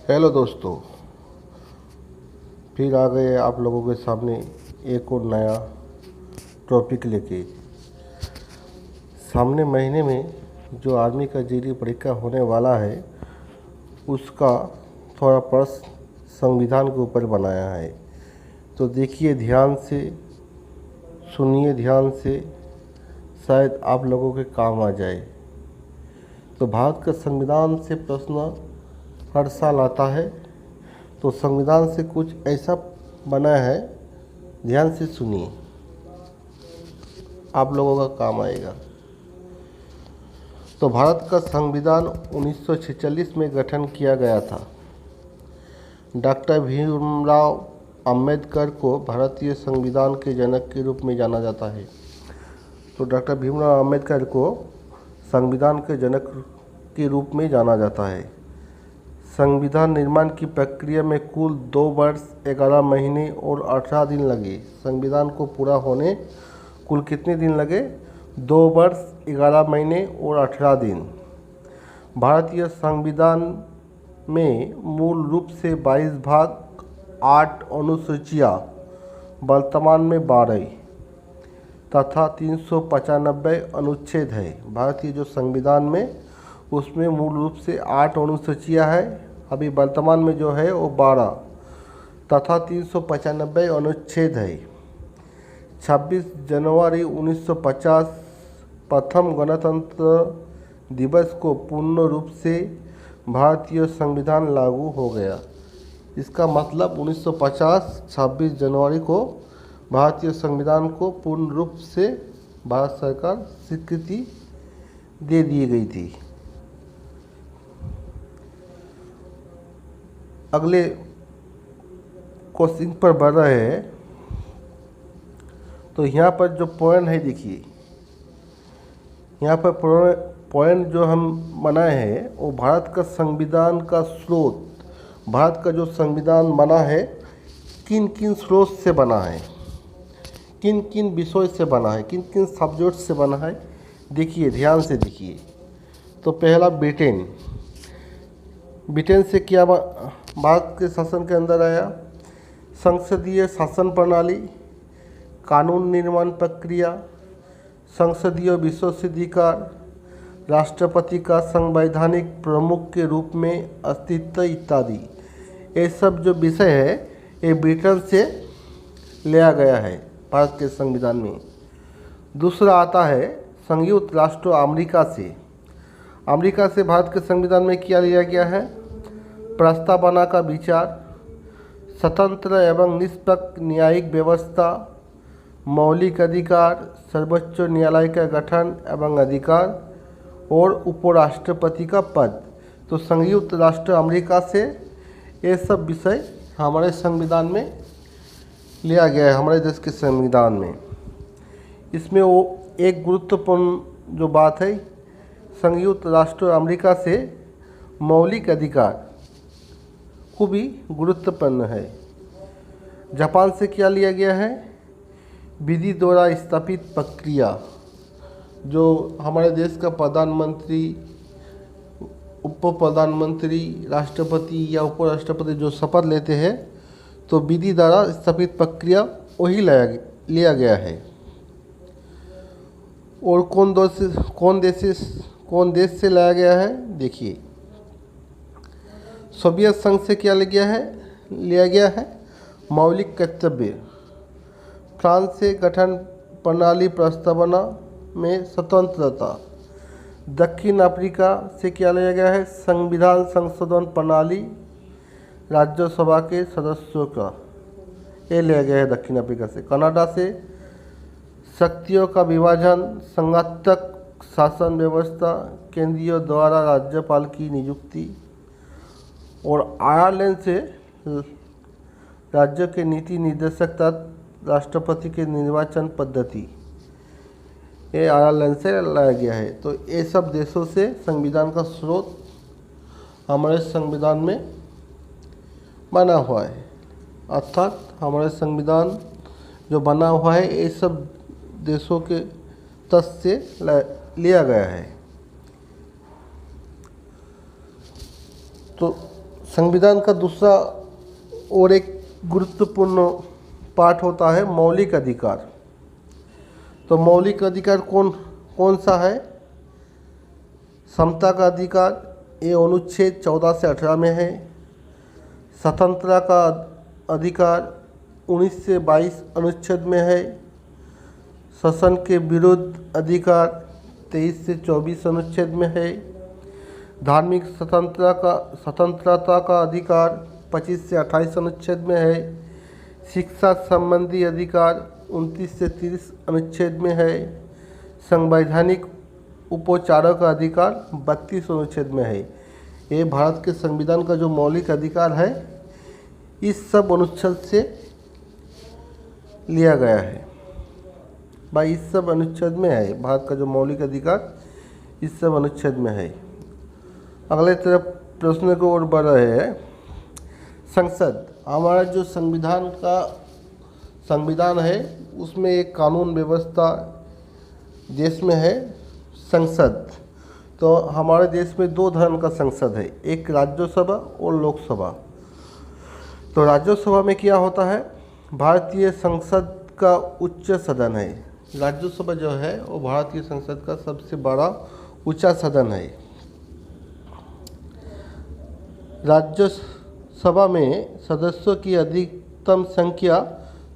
Hello दोस्तों, फिर आ गए आप लोगों के सामने एक और नया टॉपिक लेके। सामने महीने में जो आर्मी का जीडी परीक्षा होने वाला है उसका थोड़ा प्रश्न संविधान के ऊपर बनाया है। तो देखिए ध्यान से, सुनिए ध्यान से, शायद आप लोगों के काम आ जाए। तो भारत का संविधान से प्रश्न हर साल आता है। तो संविधान से कुछ ऐसा बना है, ध्यान से सुनिए, आप लोगों का काम आएगा। तो भारत का संविधान 1946 में गठन किया गया था। डॉक्टर भीमराव अंबेडकर को भारतीय संविधान के जनक के रूप में जाना जाता है। तो डॉक्टर भीमराव अंबेडकर को संविधान के जनक के रूप में जाना जाता है। संविधान निर्माण की प्रक्रिया में कुल 2 वर्ष 11 महीने और 18 दिन लगे। संविधान को पूरा होने कुल कितने दिन लगे? 2 वर्ष 11 महीने और 18 दिन। भारतीय संविधान में मूल रूप से 22 भाग, 8 अनुसूचियाँ, वर्तमान में 12 तथा 395 अनुच्छेद है। भारतीय जो संविधान में उसमें मूल रूप से 8 अनुसूचियाँ है, अभी वर्तमान में जो है वो 12 तथा 395 अनुच्छेद है। 26 जनवरी 1950 प्रथम गणतंत्र दिवस को पूर्ण रूप से भारतीय संविधान लागू हो गया। इसका मतलब 1950 26 जनवरी को भारतीय संविधान को पूर्ण रूप से भारत सरकार स्वीकृति दे दी गई थी। अगले क्वेश्चन पर बढ़ रहे हैं। तो यहाँ पर जो पॉइंट है, देखिए यहाँ पर पॉइंट जो हम बनाए हैं वो भारत का संविधान का स्रोत, भारत का जो संविधान बना है किन किन स्रोत से बना है, किन किन विषय से बना है, किन किन सब्जेक्ट से बना है। देखिए ध्यान से देखिए। तो पहला ब्रिटेन से क्या भारत के शासन के अंदर आया? संसदीय शासन प्रणाली, कानून निर्माण प्रक्रिया, संसदीय विशेषाधिकार, राष्ट्रपति का संवैधानिक प्रमुख के रूप में अस्तित्व इत्यादि। ये सब जो विषय है ये ब्रिटेन से लिया गया है भारत के संविधान में। दूसरा आता है संयुक्त राष्ट्र अमेरिका से। अमेरिका से भारत के संविधान में क्या लिया गया है? प्रस्तावना का विचार, स्वतंत्र एवं निष्पक्ष न्यायिक व्यवस्था, मौलिक अधिकार, सर्वोच्च न्यायालय का गठन एवं अधिकार और उपराष्ट्रपति का पद। तो संयुक्त राष्ट्र अमेरिका से ये सब विषय हमारे संविधान में लिया गया है, हमारे देश के संविधान में। इसमें वो एक गुरुत्वपूर्ण जो बात है, संयुक्त राष्ट्र अमेरिका से मौलिक अधिकार खूब ही गुरुत्वपूर्ण है। जापान से क्या लिया गया है? विधि द्वारा स्थापित प्रक्रिया। जो हमारे देश का प्रधानमंत्री, उप प्रधानमंत्री, राष्ट्रपति या उपराष्ट्रपति जो शपथ लेते हैं तो विधि द्वारा स्थापित प्रक्रिया वही लिया गया है। और कौन देश से लाया गया है? देखिए सोवियत संघ से क्या लिया गया है? मौलिक कर्तव्य। फ्रांस से गठन प्रणाली प्रस्तावना में स्वतंत्रता। दक्षिण अफ्रीका से क्या लिया गया है? संविधान संशोधन प्रणाली, राज्यसभा के सदस्यों का, ये लिया गया है दक्षिण अफ्रीका से। कनाडा से शक्तियों का विभाजन, संघात्मक शासन व्यवस्था, केंद्रीय द्वारा राज्यपाल की नियुक्ति। और आयरलैंड से राज्य के नीति निर्देशक तथा राष्ट्रपति के निर्वाचन पद्धति, ये आयरलैंड से लाया गया है। तो ये सब देशों से संविधान का स्रोत हमारे संविधान में बना हुआ है। अर्थात हमारे संविधान जो बना हुआ है ये सब देशों के तट से लिया गया है। तो संविधान का दूसरा और एक गुरुत्वपूर्ण पार्ट होता है मौलिक अधिकार। तो मौलिक अधिकार कौन कौन सा है? समता का अधिकार, ये अनुच्छेद 14 से 18 में है। स्वतंत्रता का अधिकार 19 से 22 अनुच्छेद में है। शोषण के विरुद्ध अधिकार 23 से 24 अनुच्छेद में है। धार्मिक स्वतंत्रता का अधिकार 25 से 28 अनुच्छेद में है। शिक्षा संबंधी अधिकार 29 से 30 अनुच्छेद में है। संवैधानिक उपचारों का अधिकार 32 अनुच्छेद में है। ये भारत के संविधान का जो मौलिक अधिकार है इस सब अनुच्छेद से लिया गया है। भाई इस सब अनुच्छेद में है, भारत का जो मौलिक अधिकार इस सब अनुच्छेद में है। अगले तरफ प्रश्न को और बढ़ रहे हैं। संसद, हमारा जो संविधान है उसमें एक कानून व्यवस्था देश में है संसद। तो हमारे देश में दो तरह का संसद है, एक राज्यसभा और लोकसभा। तो राज्यसभा में क्या होता है? भारतीय संसद का उच्च सदन है। राज्यसभा जो है वो भारतीय संसद का सबसे बड़ा ऊंचा सदन है। राज्यसभा में सदस्यों की अधिकतम संख्या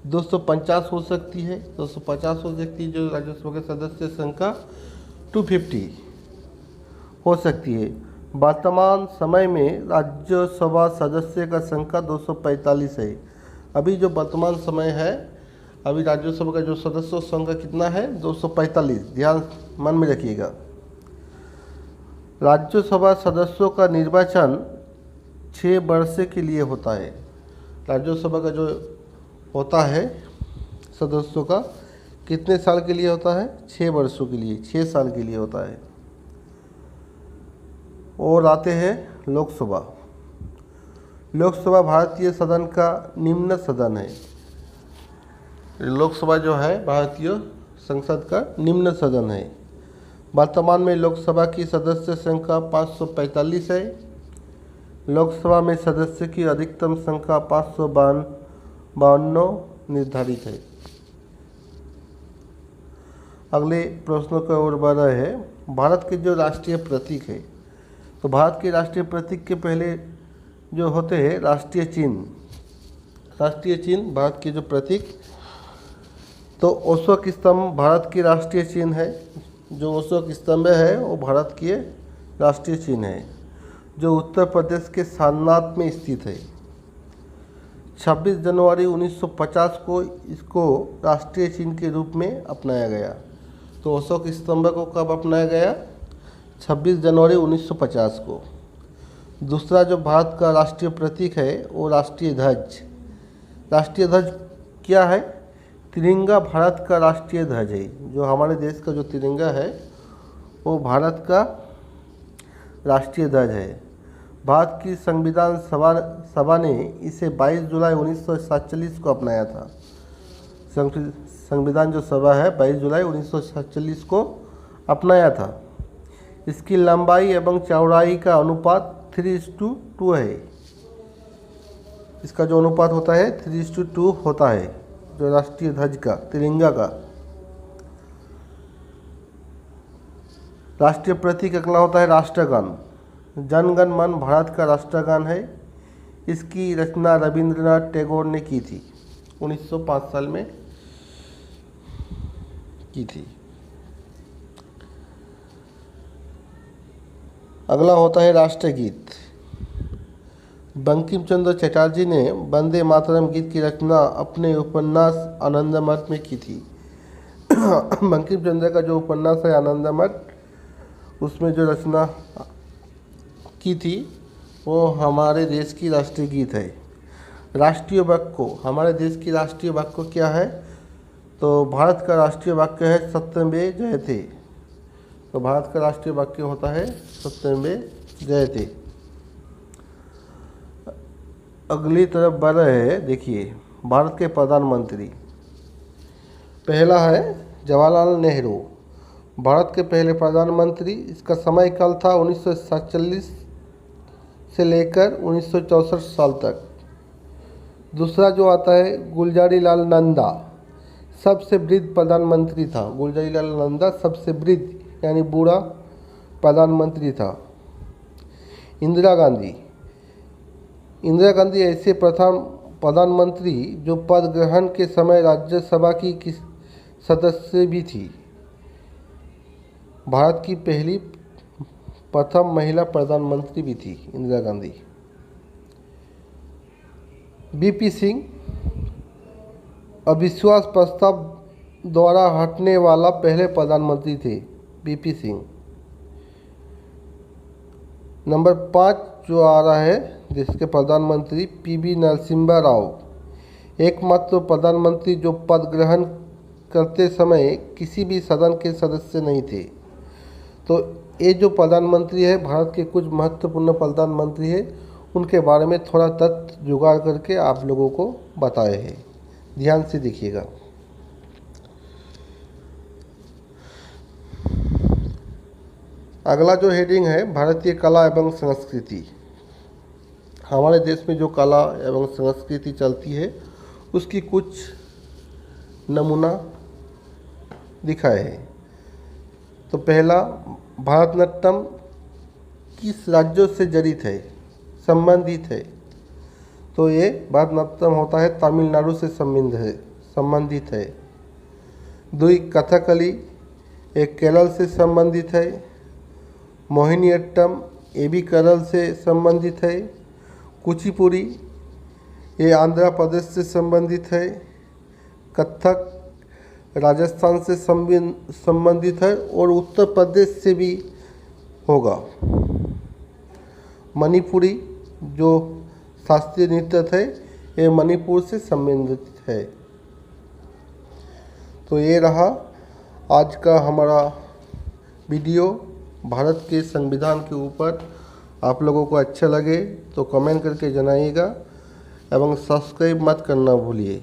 250 हो सकती है। 250 हो सकती है। जो राज्यसभा के सदस्य संख्या 250 हो सकती है। वर्तमान समय में राज्यसभा सदस्य का संख्या 245 है। अभी जो वर्तमान समय है, अभी राज्यसभा का जो सदस्यों संख्या कितना है? 245। ध्यान मन में रखिएगा। राज्यसभा सदस्यों का निर्वाचन 6 वर्ष के लिए होता है। राज्यसभा का जो होता है सदस्यों का कितने साल के लिए होता है? 6 वर्षों के लिए, 6 साल के लिए होता है। और आते हैं लोकसभा। लोकसभा भारतीय सदन का निम्न सदन है। लोकसभा जो है भारतीय संसद का निम्न सदन है। वर्तमान में लोकसभा की सदस्य संख्या 545 है। लोकसभा में सदस्य की अधिकतम संख्या 552 निर्धारित है। अगले प्रश्नों की ओर बढ़ रहे हैं। भारत के जो राष्ट्रीय प्रतीक है, तो भारत के राष्ट्रीय प्रतीक के पहले जो होते हैं राष्ट्रीय चिन्ह। राष्ट्रीय चिन्ह भारत के जो प्रतीक, तो अशोक स्तंभ भारत की राष्ट्रीय चिन्ह है। जो अशोक स्तंभ है वो भारत के राष्ट्रीय चिन्ह है, जो उत्तर प्रदेश के सारनाथ में स्थित है। 26 जनवरी 1950 को इसको राष्ट्रीय चिन्ह के रूप में अपनाया गया। तो अशोक स्तंभ को कब अपनाया गया? 26 जनवरी 1950 को। दूसरा जो भारत का राष्ट्रीय प्रतीक है वो राष्ट्रीय ध्वज। राष्ट्रीय ध्वज क्या है? तिरंगा भारत का राष्ट्रीय ध्वज है। जो हमारे देश का जो तिरंगा है वो भारत का राष्ट्रीय ध्वज है। भारत की संविधान सभा ने इसे 22 जुलाई 1947 को अपनाया था। संविधान जो सभा है 22 जुलाई 1947 को अपनाया था। इसकी लंबाई एवं चौड़ाई का अनुपात 3:2 है। इसका जो अनुपात होता है 3:2 होता है, जो राष्ट्रीय ध्वज का, तिरंगा का। राष्ट्रीय प्रतीक अगला होता है राष्ट्रगान। जन गण मन भारत का राष्ट्रगान है। इसकी रचना रविंद्रनाथ टैगोर ने की थी, 1905 साल में की थी। अगला होता है राष्ट्रगीत। बंकिम चंद्र चटर्जी ने वंदे मातरम गीत की रचना अपने उपन्यास आनंदमठ में की थी। बंकिम चंद्र का जो उपन्यास है आनंदमठ, उसमें जो रचना की थी वो हमारे देश की राष्ट्रीय गीत है। राष्ट्रीय वाक्य, हमारे देश की राष्ट्रीय वाक्य क्या है? तो भारत का राष्ट्रीय वाक्य है सत्यमेव जयते। तो भारत का राष्ट्रीय वाक्य होता है सत्यमेव जयते। अगली तरफ बढ़ रहे हैं। देखिए भारत के प्रधानमंत्री, पहला है जवाहरलाल नेहरू, भारत के पहले प्रधानमंत्री। इसका समय काल था 1947 से लेकर 1964 साल तक। दूसरा जो आता है गुलजारी लाल नंदा, सबसे वृद्ध प्रधानमंत्री था। गुलजारी लाल नंदा सबसे वृद्ध यानी बूढ़ा प्रधानमंत्री था। इंदिरा गांधी, इंदिरा गांधी ऐसे प्रथम प्रधानमंत्री जो पद ग्रहण के समय राज्यसभा की सदस्य भी थी। भारत की पहली प्रथम महिला प्रधानमंत्री भी थी इंदिरा गांधी। बीपी सिंह अविश्वास प्रस्ताव द्वारा हटने वाला पहले प्रधानमंत्री थे, बीपी सिंह। नंबर 5 जो आ रहा है जिसके प्रधानमंत्री पीवी नरसिम्हा राव, एकमात्र प्रधानमंत्री जो पद ग्रहण करते समय किसी भी सदन के सदस्य नहीं थे। तो ये जो प्रधानमंत्री है भारत के कुछ महत्वपूर्ण प्रधानमंत्री है, उनके बारे में थोड़ा तथ्य जुगाड़ करके आप लोगों को बताए हैं। ध्यान से देखिएगा। अगला जो हेडिंग है भारतीय कला एवं संस्कृति। हमारे देश में जो कला एवं संस्कृति चलती है उसकी कुछ नमूना दिखाए हैं। तो पहला, भारतनाट्यम किस राज्यों से जड़ित है, संबंधित है? तो ये भारतनाट्यम होता है तमिलनाडु से संबंधित है। 2, कथकली एक केरल से संबंधित है। मोहिनीअट्टम ये भी केरल से संबंधित है। कुचिपुड़ी ये आंध्र प्रदेश से संबंधित है। कथक राजस्थान से संबंधित है और उत्तर प्रदेश से भी होगा। मणिपुरी जो शास्त्रीय नृत्य है ये मणिपुर से संबंधित है। तो ये रहा आज का हमारा वीडियो भारत के संविधान के ऊपर। आप लोगों को अच्छा लगे तो कमेंट करके जनाइएगा एवं सब्सक्राइब मत करना भूलिए।